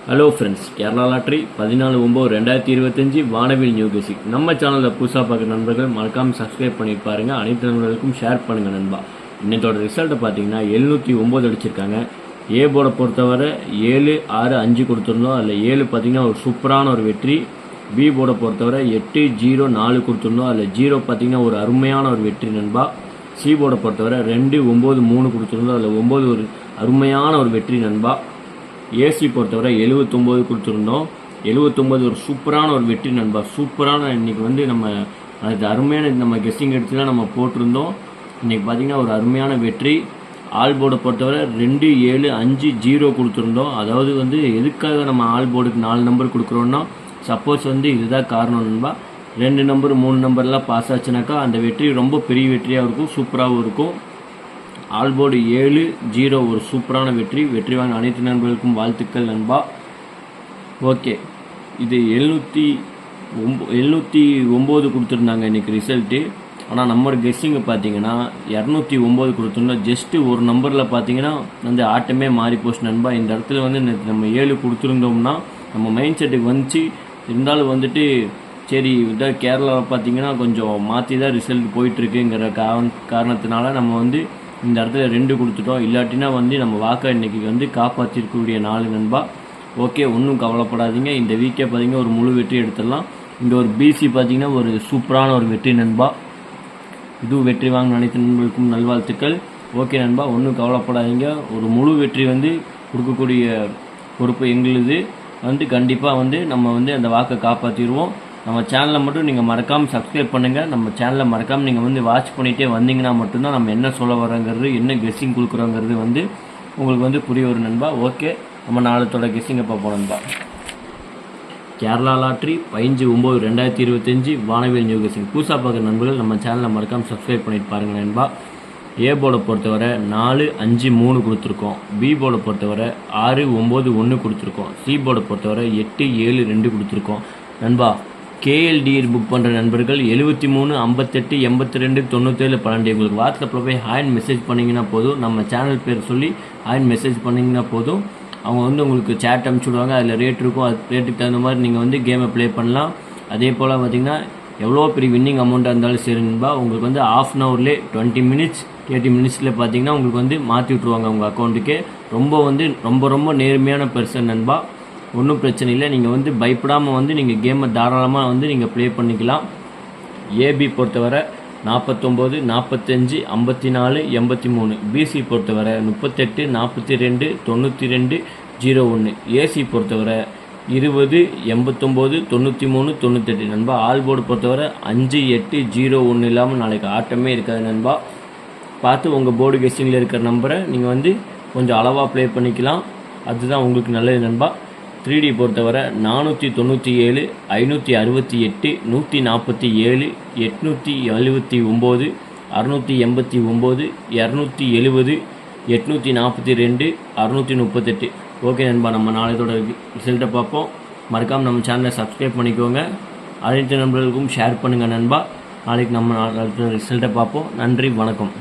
Hello friends, Kerala lottery 14/9/2025 வானவில் new பேசிக். நம்ம சேனலில் புதுசாக பார்க்குற நண்பர்கள் மறக்காமல் சப்ஸ்கிரைப் பண்ணி பாருங்கள். அனைத்து நண்பர்களுக்கும் ஷேர் பண்ணுங்கள் நண்பா. இன்னத்தோட ரிசல்ட்டை பார்த்தீங்கன்னா 709 அடிச்சிருக்காங்க. ஏ போர்டை பொறுத்தவரை 7, 6, 5 கொடுத்துருந்தோம். அதில் 7 பார்த்தீங்கன்னா ஒரு சூப்பரான ஒரு வெற்றி. பி போர்டை பொறுத்தவரை 8, 0, 4 கொடுத்துருந்தோம். அதில் 0 பார்த்தீங்கன்னா ஒரு அருமையான ஒரு வெற்றி நண்பா. சி போர்டை பொறுத்தவரை 2, 9, 3 கொடுத்துருந்தோம். அதில் 9 ஒரு அருமையான ஒரு வெற்றி நண்பா. ஏசி பொறுத்தவரை 79 கொடுத்துருந்தோம். 79 ஒரு சூப்பரான ஒரு வெற்றி நண்பா. சூப்பரான இன்னைக்கு நம்ம அது அருமையான நம்ம கெஸ்டிங் எடுத்து தான் நம்ம போட்டிருந்தோம். இன்னைக்கு பார்த்தீங்கன்னா ஒரு அருமையான வெற்றி. ஆல் போர்டை பொறுத்தவரை 2, 7, 5, 0 கொடுத்துருந்தோம். அதாவது எதுக்காக நம்ம ஆல் போர்டுக்கு 4 நம்பர் கொடுக்குறோன்னா, சப்போஸ் இதுதான் காரணம் நண்பா. 2 நம்பர் 3 நம்பர்லாம் பாஸ் ஆச்சுனாக்கா அந்த வெற்றி ரொம்ப பெரிய வெற்றியாக இருக்கும், சூப்பராகவும் இருக்கும். ஆல்போர்டு 7, 0 ஒரு சூப்பரான வெற்றி. வெற்றி வாங்க அனைத்து நண்பர்களுக்கும் வாழ்த்துக்கள் நண்பா. ஓகே, இது 709 கொடுத்துருந்தாங்க இன்றைக்கி ரிசல்ட்டு. ஆனால் நம்ம கெஸ்ஸிங்கை பார்த்தீங்கன்னா 209 கொடுத்துருந்தோம். ஜஸ்ட்டு ஒரு நம்பரில் பார்த்தீங்கன்னா ஆட்டமே மாறி போச்சு நண்பா. இந்த இடத்துல நம்ம 7 கொடுத்துருந்தோம்னா நம்ம மைண்ட் செட்டுக்கு வந்துச்சு. இருந்தாலும் சரி, இதான் கேரளாவில் பார்த்தீங்கன்னா கொஞ்சம் மாற்றி தான் ரிசல்ட் போயிட்டுருக்குங்கிற காரணத்தினால நம்ம இந்த இடத்துல 2 கொடுத்துட்டோம். இல்லாட்டினா நம்ம வாக்கை இன்றைக்கி காப்பாற்றிருக்கக்கூடிய 4 நண்பா. ஓகே, ஒன்றும் கவலைப்படாதீங்க. இந்த வீக்கே பார்த்தீங்கன்னா ஒரு முழு வெற்றி எடுத்துடலாம். இந்த ஒரு பிசி பார்த்தீங்கன்னா ஒரு சூப்பரான ஒரு வெற்றி நண்பா. இதுவும் வெற்றி வாங்க அனைத்து நண்பர்களுக்கும் நல்வாழ்த்துக்கள். ஓகே நண்பா, ஒன்றும் கவலைப்படாதீங்க. ஒரு முழு வெற்றி கொடுக்கக்கூடிய பொறுப்பு எங்களுது. கண்டிப்பாக நம்ம அந்த வாக்கை காப்பாற்றிடுவோம். நம்ம சேனலை மட்டும் நீங்கள் மறக்காமல் சப்ஸ்கிரைப் பண்ணுங்கள். நம்ம சேனலை மறக்காமல் நீங்கள் வாட்ச் பண்ணிகிட்டே வந்தீங்கன்னா மட்டும்தான் நம்ம என்ன சொல்ல வரோங்கிறது, என்ன கெஸ்ஸிங் கொடுக்குறோங்கிறது உங்களுக்கு புரிய வரும் நண்பா. ஓகே, நம்ம நாளத்தோட கெஸ்ஸிங்கை பார்ப்போம் நண்பா. கேரளா லாட்ரி 15/9/2025 வானவில் நியூ கெஸ்ஸிங். புதுசாக பார்க்குற நண்பர்கள் நம்ம சேனலை மறக்காமல் சப்ஸ்கிரைப் பண்ணிட்டு பாருங்கள் நண்பா. ஏ போர்டை பொறுத்தவரை 4, 5, 3 கொடுத்துருக்கோம். பி போர்டை பொறுத்தவரை 6, 9, 1 கொடுத்துருக்கோம். சி போர்டை பொறுத்தவரை 8, 7, 2 கொடுத்துருக்கோம் நண்பா. கேஎல்டிஆர் புக் பண்ணுற நண்பர்கள் 73 58 82 97 12 உங்களுக்கு வாட்ஸ்அப்பில் போய் ஹாய்னு மெசேஜ் பண்ணிங்கன்னா போதும். நம்ம சேனல் பேர் சொல்லி ஹாய்னு மெசேஜ் பண்ணிங்கன்னா போதும். அவங்க உங்களுக்கு சேட் அனுப்பிச்சி விடுவாங்க. அதில் ரேட் இருக்கும். அது ரேட்டுக்கு தகுந்த மாதிரி நீங்கள் கேமை ப்ளே பண்ணலாம். அதே போல் பார்த்தீங்கன்னா எவ்வளோ பெரிய வின்னிங் அமௌண்ட்டாக இருந்தாலும் சரி நண்பா, உங்களுக்கு ½ அன் ஹவர்லேயே 20 மினிட்ஸ் 30 மினிட்ஸில் பார்த்தீங்கன்னா உங்களுக்கு மாற்றி விட்ருவாங்க உங்கள் அக்கௌண்ட்டுக்கே. ரொம்ப ரொம்ப நேர்மையான பர்சன் நண்பா. ஒன்றும் பிரச்சனை இல்லை. நீங்கள் பயப்படாமல் நீங்கள் கேமை தாராளமாக நீங்கள் ப்ளே பண்ணிக்கலாம். ஏபி பொறுத்தவரை 49, 45, 54, 83. பிசி பொறுத்தவரை 38, 42, 92, 01. ஏசி பொறுத்தவரை 20, 89, 93, 98 நண்பா. ஆல் போர்டு பொறுத்தவரை 5, 8, 01 இல்லாமல் நாளைக்கு ஆட்டமே இருக்காது நண்பா. பார்த்து உங்கள் போர்டு கெஸ்டிங்கில் இருக்கிற நம்பரை நீங்கள் கொஞ்சம் அளவாக ப்ளே பண்ணிக்கலாம். அதுதான் உங்களுக்கு நல்லது நண்பா. 3D பொறுத்தவரை 497, 568, 147, 879, 689, 270, 842, 638. ஓகே நண்பா, நம்ம நாளையோட ரிசல்ட்டை பார்ப்போம். மறக்காமல் நம்ம சேனலை சப்ஸ்கிரைப் பண்ணிக்கோங்க. அனைத்து நண்பர்களுக்கும் ஷேர் பண்ணுங்கள் நண்பா. நாளைக்கு நம்ம ரிசல்ட்டை பார்ப்போம். நன்றி, வணக்கம்.